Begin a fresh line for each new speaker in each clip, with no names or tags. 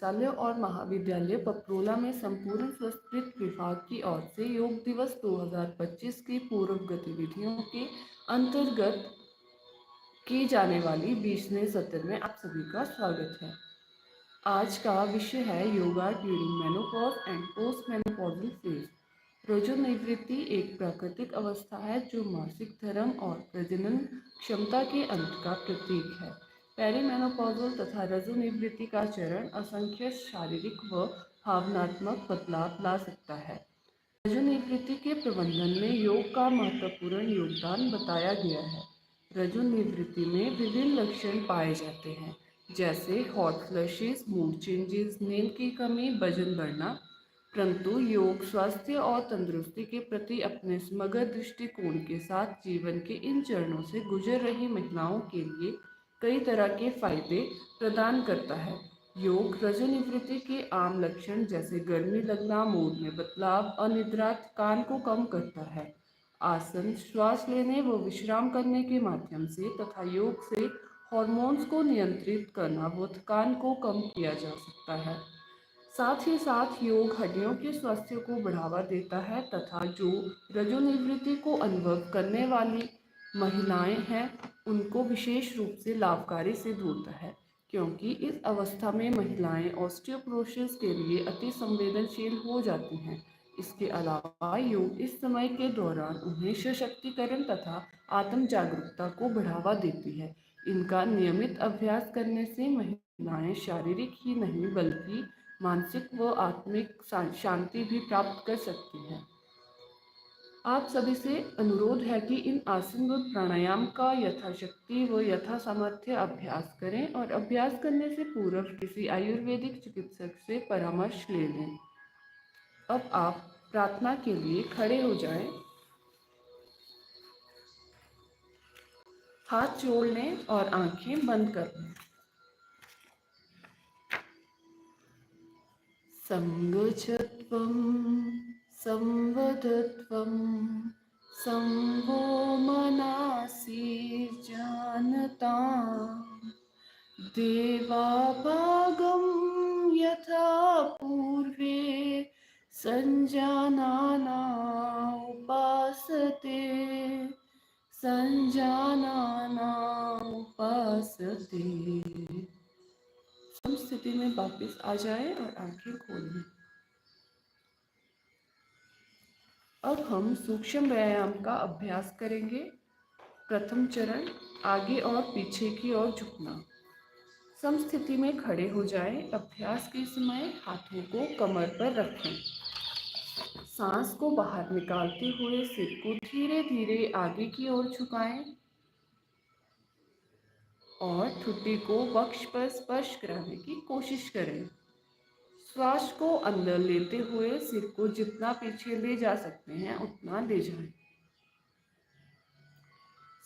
चिकित्सालय और महाविद्यालय पपरोला में संपूर्ण संस्कृत विभाग की ओर से योग दिवस 2025 की पूर्व गतिविधियों के अंतर्गत की जाने वाली 20वें सत्र में आप सभी का स्वागत है। आज का विषय है yoga during menopause and post menopausal phase. रजोनिवृत्ति एक प्राकृतिक अवस्था है जो मासिक धर्म और प्रजनन क्षमता के अंत का प्रतीक है। पेरीमेनोपॉजल तथा रजोनिवृत्ति का चरण असंख्य शारीरिक व भावनात्मक बदलाव ला सकता है। रजोनिवृत्ति के प्रबंधन में योग का महत्वपूर्ण योगदान बताया गया है। रजोनिवृत्ति में विभिन्न लक्षण पाए जाते हैं, जैसे हॉट फ्लैशेस, मूड चेंजेस, नींद की कमी, वजन बढ़ना। परंतु योग स्वास्थ्य और तंदुरुस्ती के प्रति अपने समग्र दृष्टिकोण के साथ जीवन के इन चरणों से गुजर रही महिलाओं के लिए कई तरह के फायदे प्रदान करता है। योग रजोनिवृत्ति के आम लक्षण जैसे गर्मी लगना, मूड में बदलाव, अनिद्रा, थकान को कम करता है। आसन, श्वास लेने व विश्राम करने के माध्यम से तथा योग से हार्मोन्स को नियंत्रित करना व थकान को कम किया जा सकता है। साथ ही साथ योग हड्डियों के स्वास्थ्य को बढ़ावा देता है तथा जो रजोनिवृत्ति को अनुभव करने वाली महिलाएं हैं उनको विशेष रूप से लाभकारी सिद्ध होता है, क्योंकि इस अवस्था में महिलाएं ऑस्टियोपोरोसिस के लिए अति संवेदनशील हो जाती हैं। इसके अलावा योग इस समय के दौरान उन्हें सशक्तिकरण तथा आत्म जागरूकता को बढ़ावा देती है। इनका नियमित अभ्यास करने से महिलाएं शारीरिक ही नहीं बल्कि मानसिक व आत्मिक शांति भी प्राप्त कर सकती हैं। आप सभी से अनुरोध है कि इन आसन व प्राणायाम का यथाशक्ति व यथा सामर्थ्य अभ्यास करें और अभ्यास करने से पूर्व किसी आयुर्वेदिक चिकित्सक से परामर्श ले लें। अब आप प्रार्थना के लिए खड़े हो जाएं, हाथ जोड़ लें और आंखें बंद कर लें। संगच्छत्वं संवदत्वं संवो मनासि जानतां देवाभागं यथा पूर्वे संजानाना उपासते संजानाना उपासते। स्थिति में वापस आ जाएं और आंखें खोल लें। अब हम सूक्ष्म व्यायाम का अभ्यास करेंगे। प्रथम चरण, आगे और पीछे की ओर झुकना। समस्थिति में खड़े हो जाएं। अभ्यास के समय हाथों को कमर पर रखें। सांस को बाहर निकालते हुए सिर को धीरे धीरे आगे की ओर झुकाएं और ठुड्डी को वक्ष पर स्पर्श कराने की कोशिश करें। श्वास को अंदर लेते हुए सिर को जितना पीछे ले जा सकते हैं उतना ले जाएं।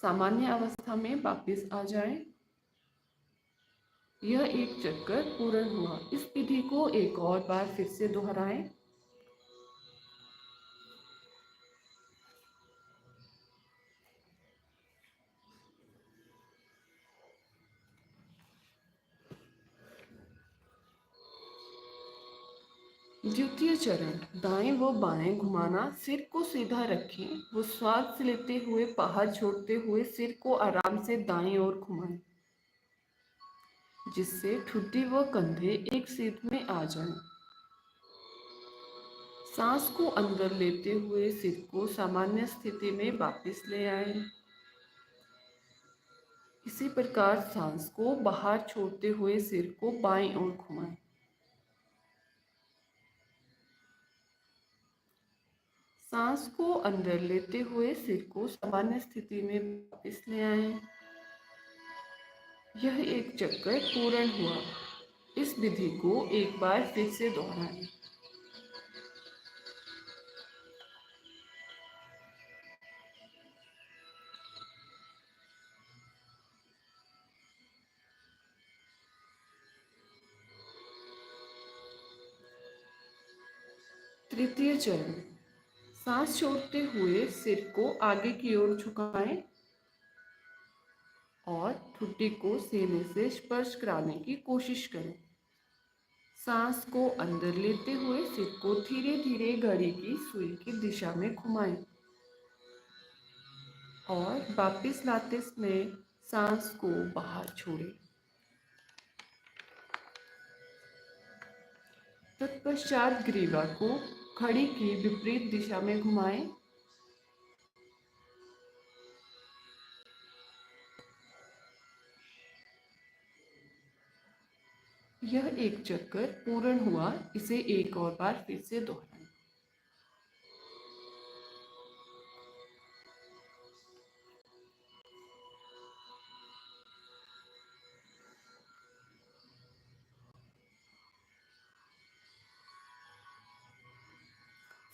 सामान्य अवस्था में वापस आ जाएं। यह एक चक्कर पूर्ण हुआ। इस विधि को एक और बार फिर से दोहराएं। द्वितीय चरण, दाएं व बाएं घुमाना। सिर को सीधा रखें। वो श्वास लेते हुए बाहर छोड़ते हुए सिर को आराम से दाएं ओर घुमाएं, जिससे ठुड्डी व कंधे एक सीध में आ जाएं। सांस को अंदर लेते हुए सिर को सामान्य स्थिति में वापस ले आएं। इसी प्रकार सांस को बाहर छोड़ते हुए सिर को बाईं ओर घुमाएं। सांस को अंदर लेते हुए सिर को सामान्य स्थिति में वापस ले आएं। यह एक चक्कर पूर्ण हुआ। इस विधि को एक बार फिर से दोहराएं। तृतीय चरण, सांस छोड़ते हुए सिर को आगे की ओर झुकाएं और ठुड्डी को सीने से स्पर्श कराने की कोशिश करें। सांस को अंदर लेते हुए सिर को धीरे धीरे घड़ी की सुई की दिशा में घुमाएं और वापस लाते समय सांस को बाहर छोड़ें। तत्पश्चात ग्रीवा को घड़ी की विपरीत दिशा में घुमाएं। यह एक चक्कर पूर्ण हुआ। इसे एक और बार फिर से दोहराएं।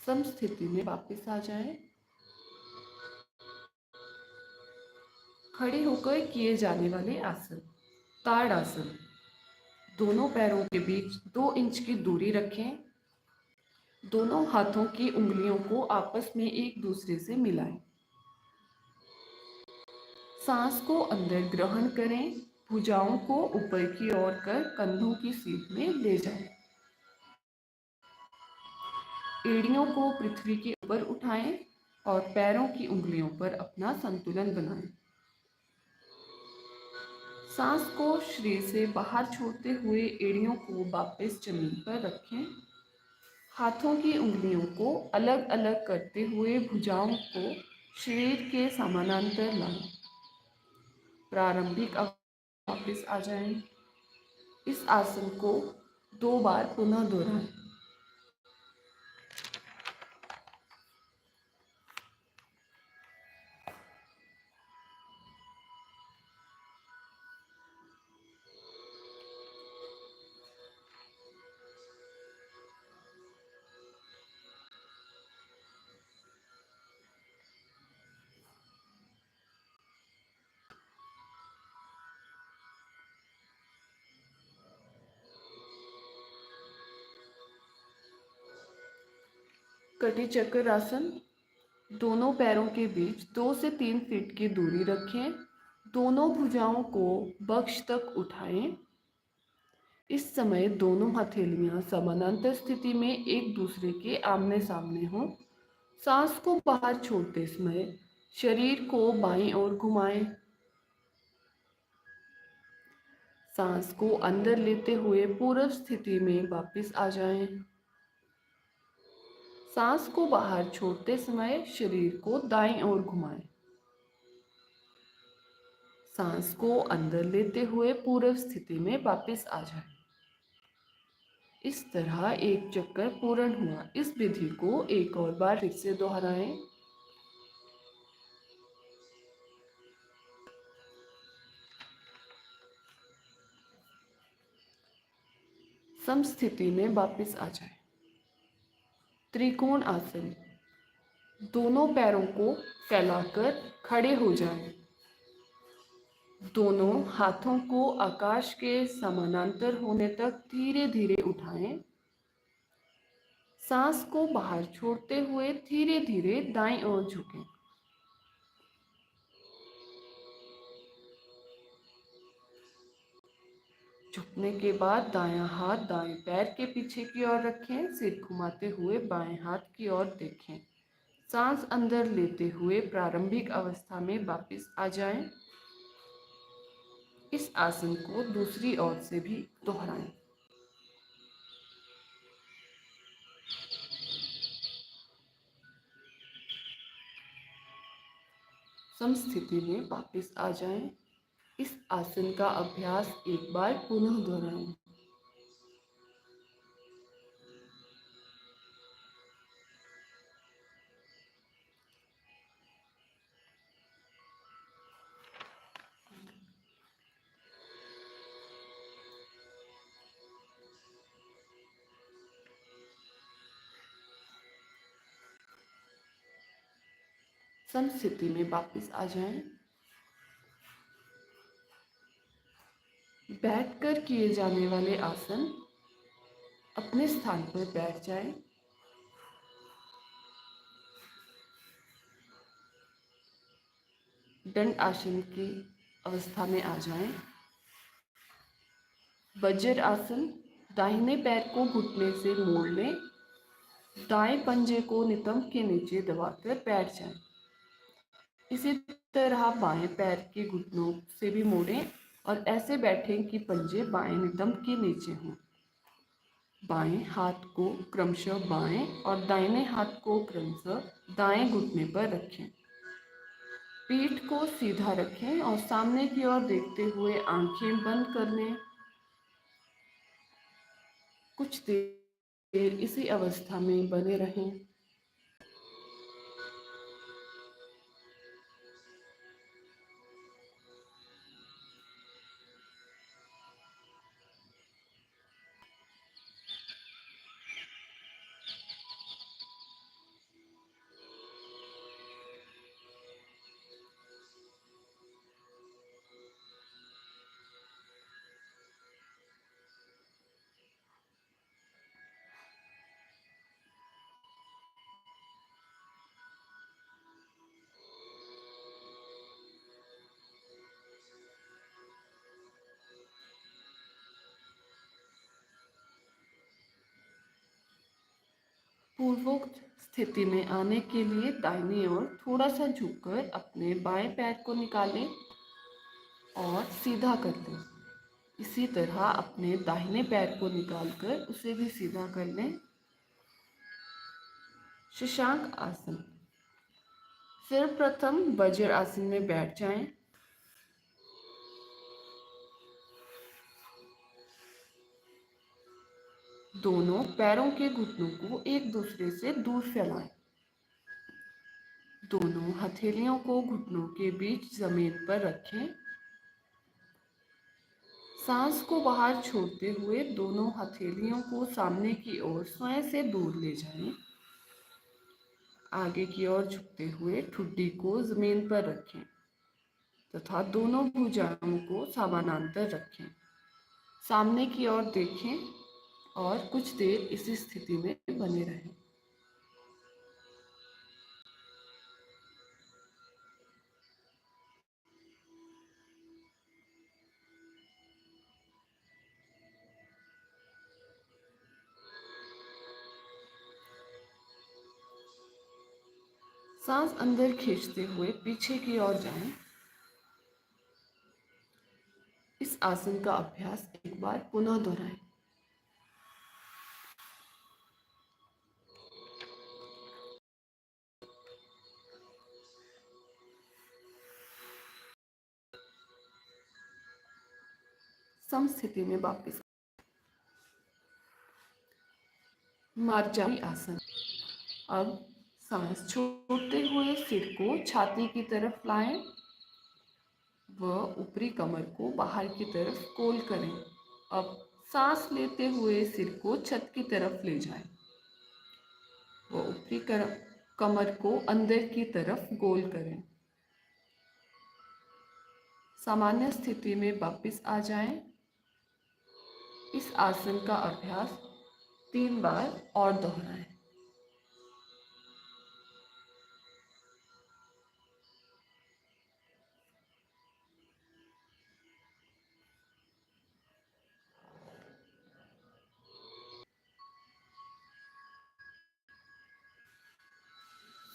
समस्थिति में वापस आ जाएं। खड़े होकर किए जाने वाले आसन। ताड़ासन। दोनों पैरों के बीच 2 इंच की दूरी रखें। दोनों हाथों की उंगलियों को आपस में एक दूसरे से मिलाएं। सांस को अंदर ग्रहण करें। भुजाओं को ऊपर की ओर कर कंधों की सीध में ले जाएं। एड़ियों को पृथ्वी के ऊपर उठाएं और पैरों की उंगलियों पर अपना संतुलन बनाएं। सांस को शरीर से बाहर छोड़ते हुए एड़ियों को वापस जमीन पर रखें। हाथों की उंगलियों को अलग अलग करते हुए भुजाओं को शरीर के समानांतर लाएं। प्रारंभिक वापस आ जाएं। इस आसन को 2 बार पुनः दोहराएं। कटी चक्र आसन। दोनों पैरों के बीच 2 से 3 फीट की दूरी रखें। दोनों भुजाओं को वक्ष तक उठाएं। इस समय दोनों हथेलियां समानांतर स्थिति में एक दूसरे के आमने सामने हों। सांस को बाहर छोड़ते समय शरीर को बाईं ओर घुमाएं। सांस को अंदर लेते हुए पूर्व स्थिति में वापस आ जाएं। सांस को बाहर छोड़ते समय शरीर को दाईं ओर घुमाएं। सांस को अंदर लेते हुए पूर्व स्थिति में वापस आ जाएं। इस तरह एक चक्कर पूर्ण हुआ। इस विधि को एक और बार फिर से दोहराएं। समस्थिति में वापस आ जाएं। त्रिकोण आसन। दोनों पैरों को फैलाकर खड़े हो जाएं। दोनों हाथों को आकाश के समानांतर होने तक धीरे धीरे उठाएं। सांस को बाहर छोड़ते हुए धीरे धीरे दाईं ओर झुकें। झुकने के बाद दायां हाथ दाएं पैर के पीछे की ओर रखें। सिर घुमाते हुए बाएं हाथ की ओर देखें। सांस अंदर लेते हुए प्रारंभिक अवस्था में वापस आ जाएं। इस आसन को दूसरी ओर से भी दोहराएं। समस्थिति में वापस आ जाएं। इस आसन का अभ्यास एक बार पुनः दोहराएं। समस्थिति में वापस आ जाएं। बैठकर किए जाने वाले आसन। अपने स्थान पर बैठ जाएं। दंड आसन की अवस्था में आ जाएं। वज्र आसन। दाहिने पैर को घुटने से मोड़ लें। दाएं पंजे को नितंब के नीचे दबाकर बैठ जाएं। इसी तरह बाएं पैर के घुटनों से भी मोड़ें और ऐसे बैठें कि पंजे बाएं नितंब के नीचे हों। बाएं हाथ को क्रमशः बाएं और दाहिने हाथ को क्रमशः दाएं घुटने पर रखें। पीठ को सीधा रखें और सामने की ओर देखते हुए आंखें बंद कर लें। कुछ देर इसी अवस्था में बने रहें। पूर्वोक्त स्थिति में आने के लिए दाहिनी ओर थोड़ा सा झुककर अपने बाएं पैर को निकालें और सीधा कर लें। इसी तरह अपने दाहिने पैर को निकालकर उसे भी सीधा कर लें। शशांक आसन। सर्वप्रथम वज्र आसन में बैठ जाएं। दोनों पैरों के घुटनों को एक दूसरे से दूर फैलाएं। दोनों हथेलियों को घुटनों के बीच जमीन पर रखें। सांस को बाहर छोड़ते हुए दोनों हथेलियों को सामने की ओर स्वयं से दूर ले जाएं। आगे की ओर झुकते हुए ठुड्डी को जमीन पर रखें तथा दोनों भुजाओं को समानांतर रखें। सामने की ओर देखें और कुछ देर इसी स्थिति में बने रहें। सांस अंदर खींचते हुए पीछे की ओर जाएं। इस आसन का अभ्यास एक बार पुनः दोहराएं। सम स्थिति में वापस। मार्जारी आसन। अब सांस छोड़ते हुए सिर को छाती की तरफ लाएं व ऊपरी कमर को बाहर की तरफ गोल करें। अब सांस लेते हुए सिर को छत की तरफ ले जाएं व ऊपरी कमर को अंदर की तरफ गोल करें। सामान्य स्थिति में वापस आ जाएं। इस आसन का अभ्यास 3 बार और दोहराएं।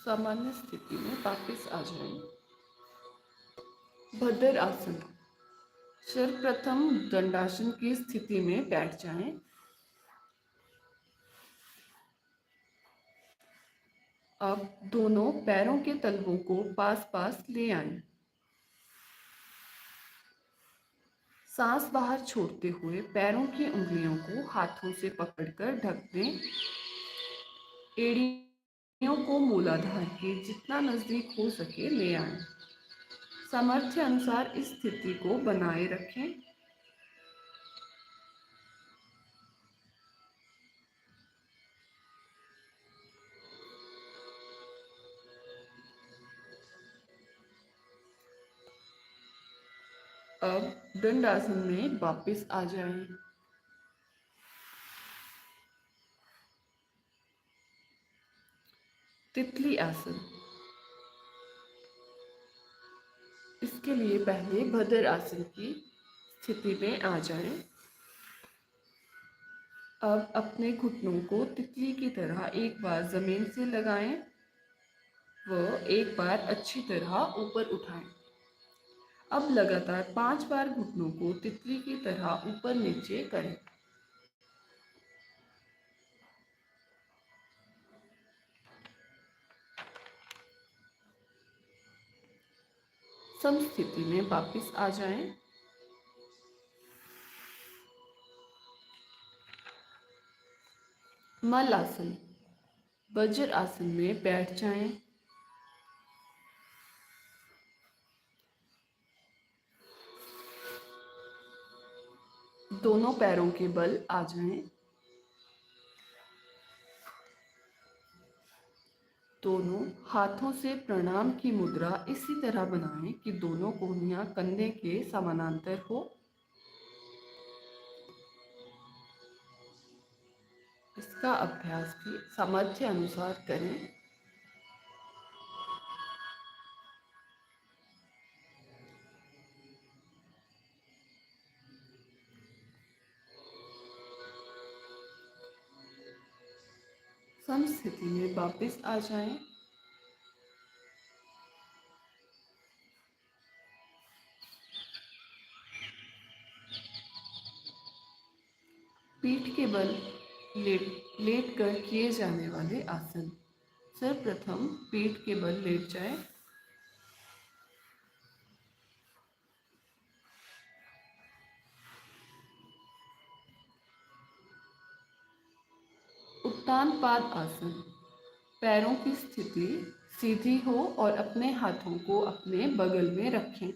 सामान्य स्थिति में वापस आ जाएं। भद्र आसन। सर्वप्रथम दंडासन की स्थिति में बैठ जाएं। अब दोनों पैरों के तलवों को पास पास ले आएं। सांस बाहर छोड़ते हुए पैरों की उंगलियों को हाथों से पकड़कर ढक दें। एड़ियों को मूलाधार के जितना नजदीक हो सके ले आएं। सामर्थ्य अनुसार इस स्थिति को बनाए रखें। अब दंडासन में वापस आ जाएं। तितली आसन। इसके लिए पहले भद्र आसन की स्थिति में आ जाएं। अब अपने घुटनों को तितली की तरह एक बार जमीन से लगाएं व एक बार अच्छी तरह ऊपर उठाएं। अब लगातार 5 बार घुटनों को तितली की तरह ऊपर नीचे करें। समस्थिति में वापस आ जाएं। मल आसन, वज्र आसन में बैठ जाएं। दोनों पैरों के बल आ जाएं। दोनों हाथों से प्रणाम की मुद्रा इसी तरह बनाएं कि दोनों कोहनियां कंधे के समानांतर हो। इसका अभ्यास भी सामर्थ्य अनुसार करें। समस्थिति में वापस आ जाएं। पीठ के बल लेट कर किए जाने वाले आसन। सर्वप्रथम पीठ के बल लेट जाएं। उत्तान पाद आसन। पैरों की स्थिति सीधी हो और अपने हाथों को अपने बगल में रखें।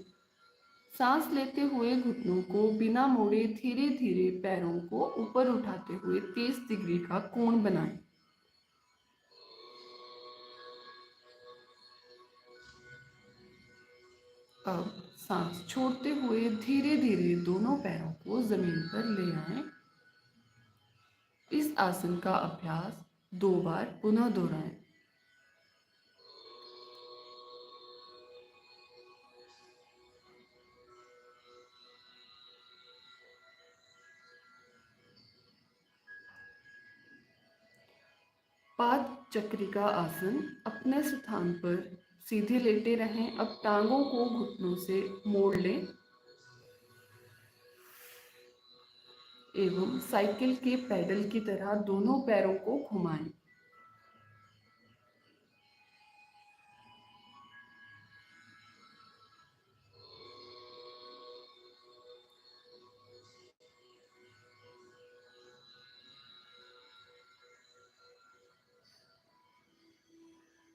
सांस लेते हुए घुटनों को बिना मोड़े धीरे धीरे पैरों को ऊपर उठाते हुए 30 डिग्री का कोण बनाएं। अब सांस छोड़ते हुए धीरे धीरे दोनों पैरों को जमीन पर ले आएं। इस आसन का अभ्यास 2 बार पुनः दोहराएं। पाद चक्रिका आसन। अपने स्थान पर सीधे लेटे रहें। अब टांगों को घुटनों से मोड़ लें एवं साइकिल के पैडल की तरह दोनों पैरों को घुमाएं।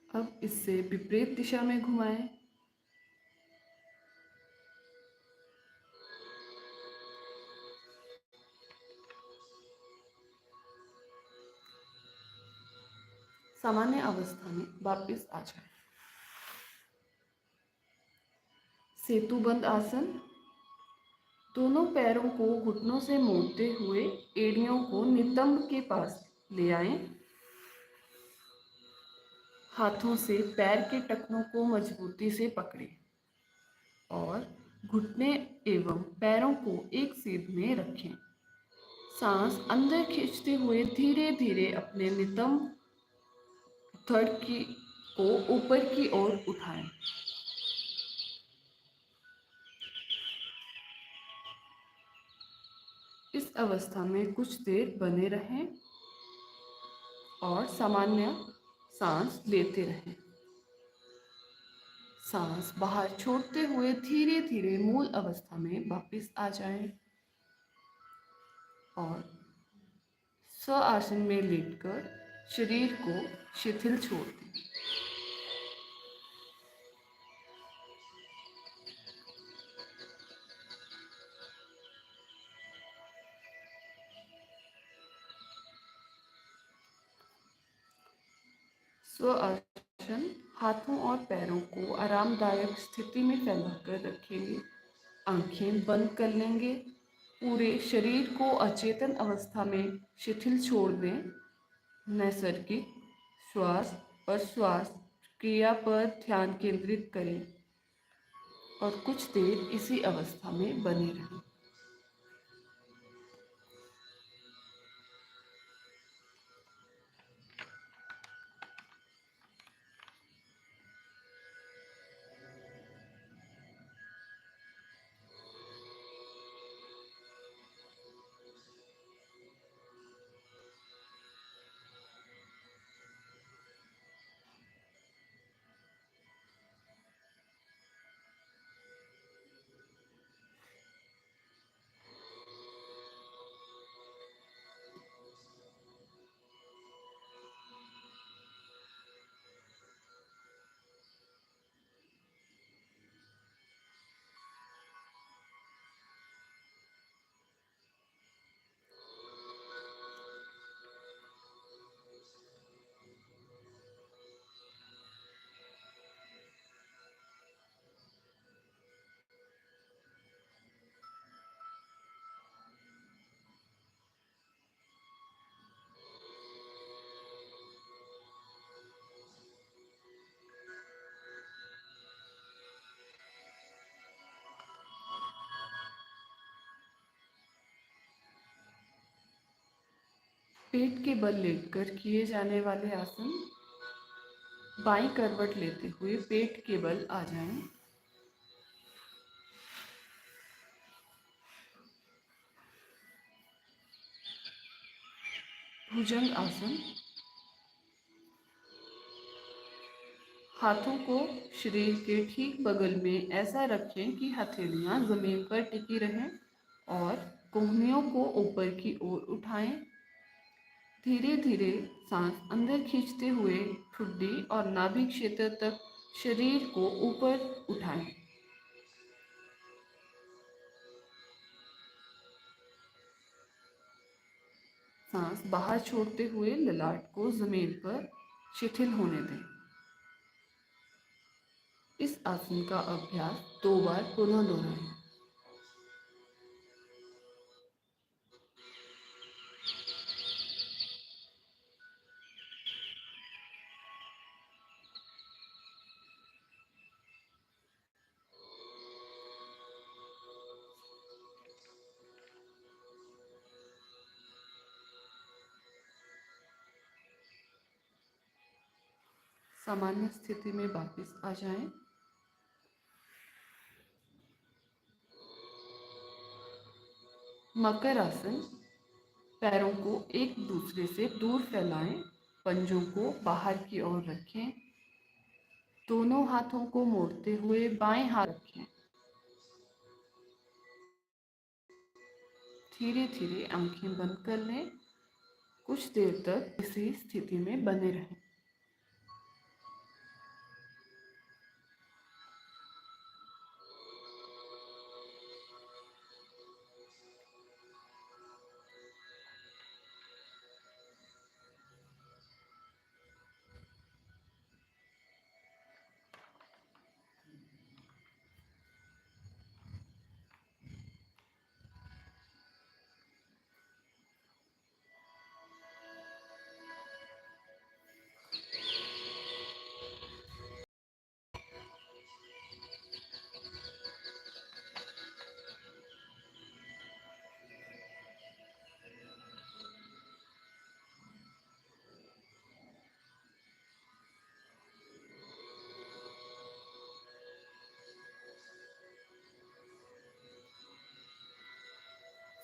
अब इससे विपरीत दिशा में घुमाएं। सामान्य अवस्था में वापस आ जाए। सेतुबंद आसन। दोनों पैरों को घुटनों से मोड़ते हुए एड़ियों को नितंब के पास ले आएं। हाथों से पैर के टखनों को मजबूती से पकड़ें और घुटने एवं पैरों को एक सीध में रखें। सांस अंदर खींचते हुए धीरे धीरे अपने नितंब धड़ को ऊपर की ओर उठाएं। इस अवस्था में कुछ देर बने रहें और सामान्य सांस लेते रहें। सांस बाहर छोड़ते हुए धीरे धीरे मूल अवस्था में वापस आ जाएं और स्व आसन में लेटकर शरीर को शिथिल छोड़ दें। स्व आसन। हाथों और पैरों को आरामदायक स्थिति में फैलाकर रखेंगे। आंखें बंद कर लेंगे। पूरे शरीर को अचेतन अवस्था में शिथिल छोड़ दें। नैसर्गिक श्वास प्रश्वास क्रिया पर ध्यान केंद्रित करें और कुछ देर इसी अवस्था में बने रहें। पेट के बल लेटकर किए जाने वाले आसन। बाईं करवट लेते हुए पेट के बल आ जाएं। भुजंग आसन। हाथों को शरीर के ठीक बगल में ऐसा रखें कि हथेलियां जमीन पर टिकी रहें और कोहनियों को ऊपर की ओर उठाएं। धीरे धीरे सांस अंदर खींचते हुए ठुड्डी और नाभि क्षेत्र तक शरीर को ऊपर उठाएं। सांस बाहर छोड़ते हुए ललाट को जमीन पर शिथिल होने दें। इस आसन का अभ्यास 2 बार पुनः दोहराएं। सामान्य स्थिति में वापस आ जाएं। मकर आसन। पैरों को एक दूसरे से दूर फैलाएं, पंजों को बाहर की ओर रखें, दोनों हाथों को मोड़ते हुए बाएं हाथ रखें। धीरे धीरे आंखें बंद कर लें। कुछ देर तक इसी स्थिति में बने रहें।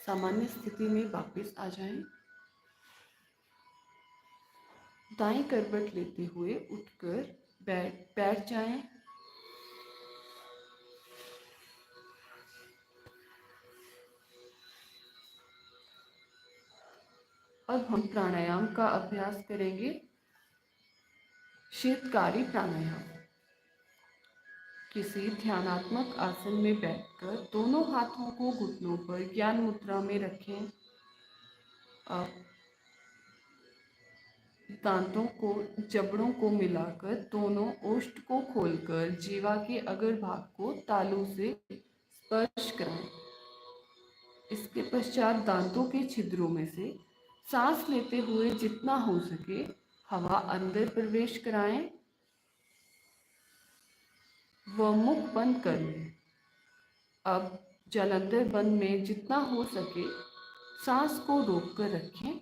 सामान्य स्थिति में वापस आ जाएं। दाएं करवट लेते हुए उठकर बैठ जाएं। अब हम प्राणायाम का अभ्यास करेंगे। शीतकारी प्राणायाम। किसी ध्यानात्मक आसन में बैठकर दोनों हाथों को घुटनों पर ज्ञान मुद्रा में रखें। अब दांतों को जबड़ों को मिलाकर दोनों ओष्ठ को खोलकर जीवा के अग्र भाग को तालू से स्पर्श कराएं। इसके पश्चात दांतों के छिद्रों में से सांस लेते हुए जितना हो सके हवा अंदर प्रवेश कराएं व मुख बंद कर लें। अब जलंधर बंद में जितना हो सके सांस को रोक कर रखें।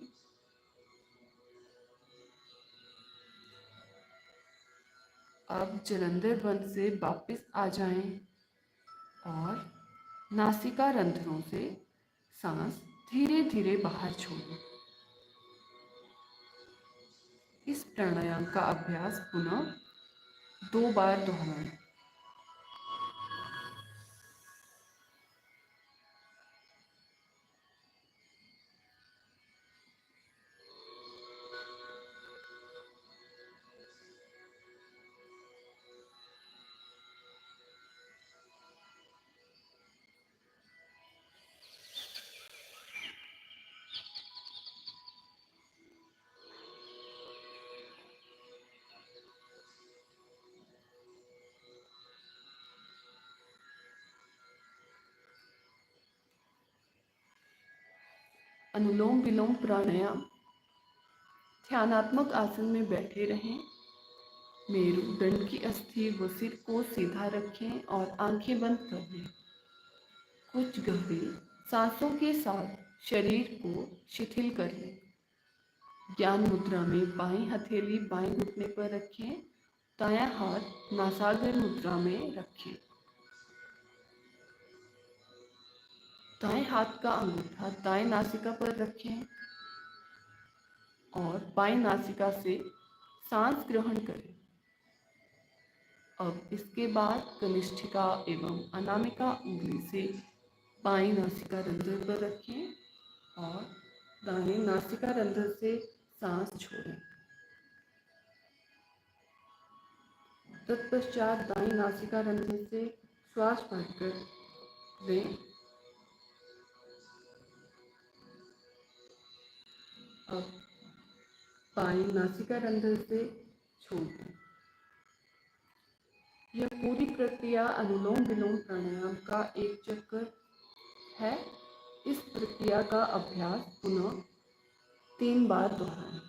अब जलंधर बंद से वापस आ जाएं और नासिका रंध्रों से सांस धीरे धीरे बाहर छोड़ें। इस प्राणायाम का अभ्यास पुनः 2 बार दोहराएं। अनुलोम विलोम प्राणायाम। ध्यानात्मक आसन में बैठे रहें। मेरुदंड की अस्थि व सिर को सीधा रखें और आंखें बंद कर लें। कुछ गहरी सांसों के साथ शरीर को शिथिल कर लें। ज्ञान मुद्रा में बाईं हथेली बाएं घुटने पर रखें, दायां हाथ नासाग्र मुद्रा में रखें। दाएं हाथ का अंगूठा दाएं नासिका पर रखें और बाएं नासिका से सांस ग्रहण करें। अब इसके बाद कनिष्ठिका एवं अनामिका उंगली से बाईं नासिका रंध्र पर रखें और दाएं नासिका रंध्र से सांस छोड़ें। तत्पश्चात दाएं नासिका रंध्र से श्वास भरकर लें। अब बाएं नासिका रंध्र से छोड़ दें। यह पूरी प्रक्रिया अनुलोम विलोम प्राणायाम का एक चक्र है। इस प्रक्रिया का अभ्यास पुनः 3 बार दोहराएं।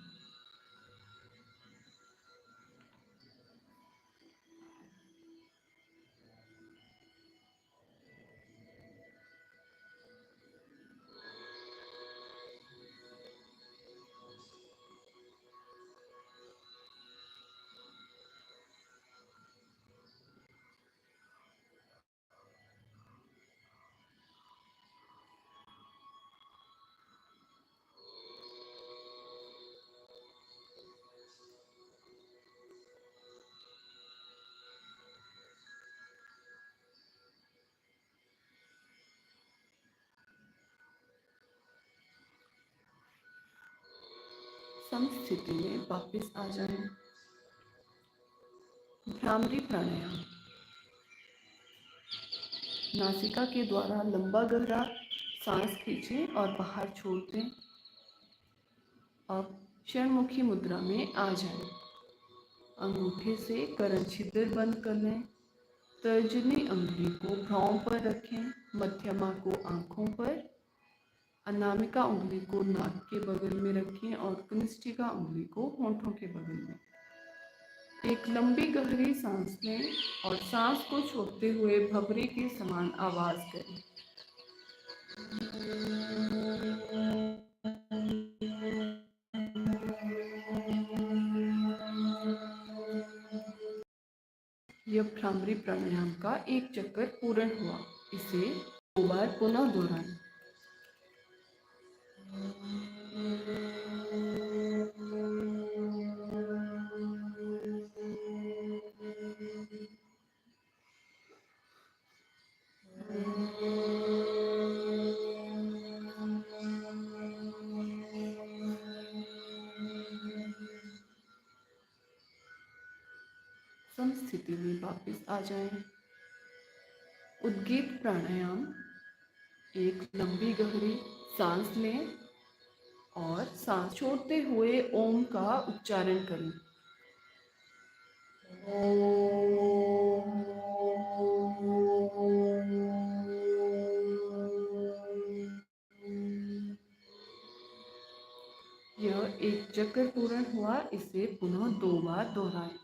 समस्थिति में वापस आ जाएं। भ्रामरी प्राणायाम। नासिका के द्वारा लंबा गहरा सांस खींचें और बाहर छोड़ दें। अब षणमुखी मुद्रा में आ जाएं। अंगूठे से कर्ण छिद्र बंद कर लें। तर्जनी अंगुली को भ्रांव पर रखें, मध्यमा को आंखों पर, अनामिका उंगली को नाक के बगल में रखें और कनिष्ठिका उंगली को होंठों के बगल में। एक लंबी गहरी सांस लें और सांस को छोड़ते हुए भंवरे के समान आवाज करें। यह भ्रामरी प्राणायाम का एक चक्कर पूर्ण हुआ। इसे 2 बार पुनः दोहराएं। समस्थिति में वापस आ जाएं। उद्गीत प्राणायाम। एक लंबी गहरी सांस लें और सांस छोड़ते हुए ओम का उच्चारण करें। यह एक चक्र पूर्ण हुआ। इसे पुनः 2 बार दोहराएं।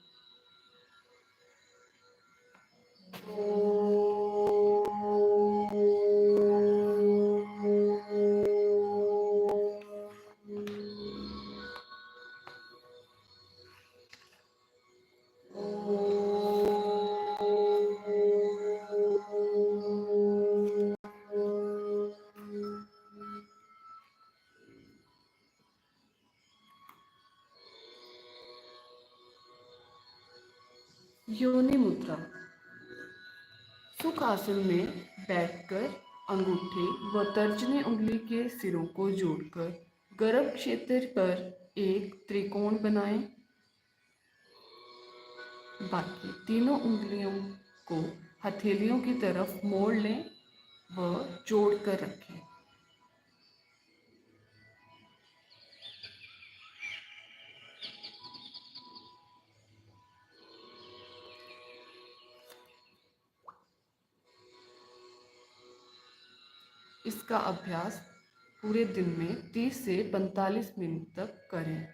योनि मुद्रा। सुख आसन में बैठकर अंगूठे व तर्जनी उंगली के सिरों को जोड़कर गर्भ क्षेत्र पर एक त्रिकोण बनाएं। बाकी तीनों उंगलियों को हथेलियों की तरफ मोड़ लें व जोड़कर रखें। इसका अभ्यास पूरे दिन में 30 से 45 मिनट तक करें।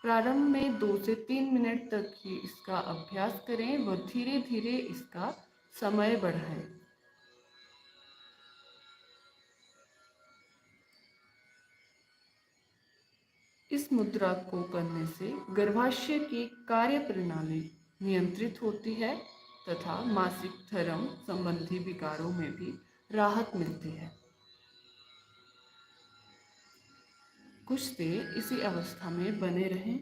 प्रारंभ में 2 से 3 मिनट तक ही इसका अभ्यास करें व धीरे धीरे इसका समय बढ़ाएं। इस मुद्रा को करने से गर्भाशय की कार्य प्रणाली नियंत्रित होती है तथा मासिक धर्म संबंधी विकारों में भी राहत मिलती है। कुछ देर इसी अवस्था में बने रहें।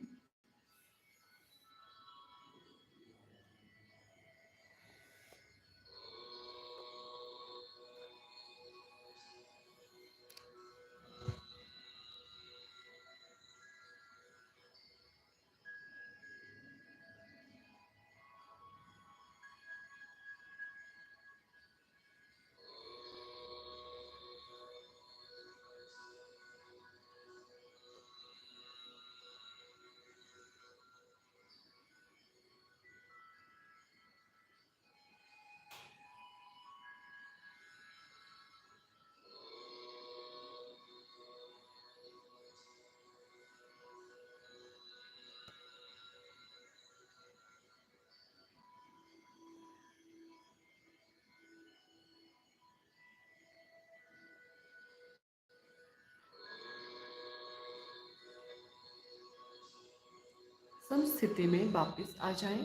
समस्थिति में वापस आ जाएं।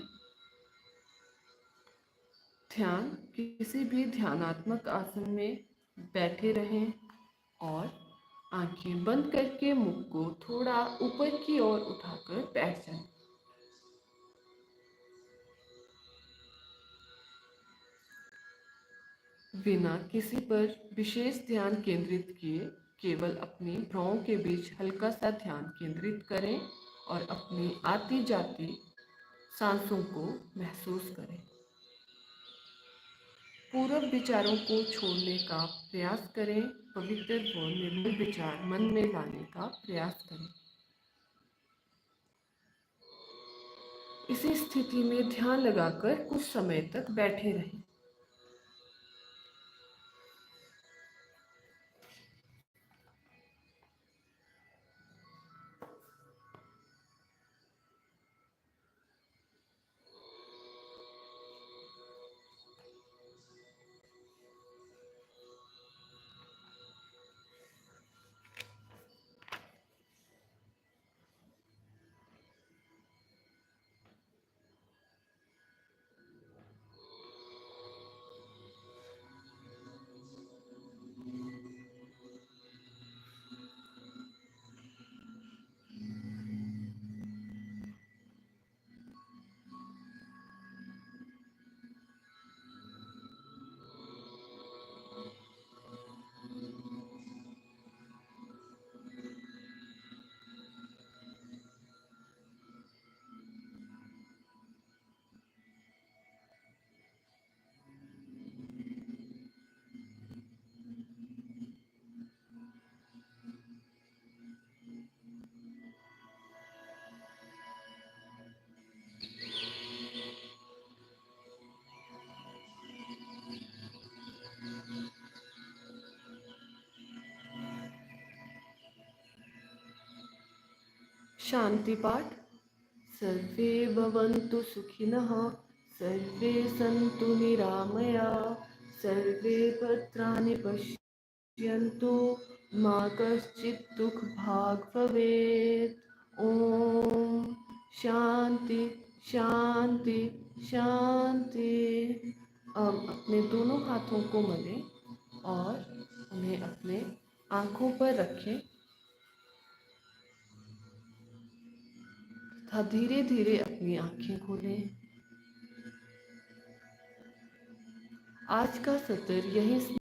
ध्यान किसी भी ध्यानात्मक आसन में बैठे रहें और आंखें बंद करके मुख को थोड़ा ऊपर की ओर उठाकर बैठ जाएं। बिना किसी पर विशेष ध्यान केंद्रित किए केवल अपनी भ्रुओं के बीच हल्का सा ध्यान केंद्रित करें और अपनी आती जाती सांसों को महसूस करें। पूर्व विचारों को छोड़ने का प्रयास करें। पवित्र व निर्मल विचार मन में लाने का प्रयास करें। इसी स्थिति में ध्यान लगाकर कुछ समय तक बैठे रहें। शांति पाठ। सर्वे भवन्तु सुखिनः, सर्वे सन्तु निरामयाः, सर्वे भद्राणि पश्यन्तु, मा कश्चित् दुःखभाग् भवेत्। ओम शांति शांति शांति। अब अपने दोनों हाथों को मलें और उन्हें अपने आंखों पर रखें तथा धीरे धीरे अपनी आंखें खोलें। आज का सत्र यहीं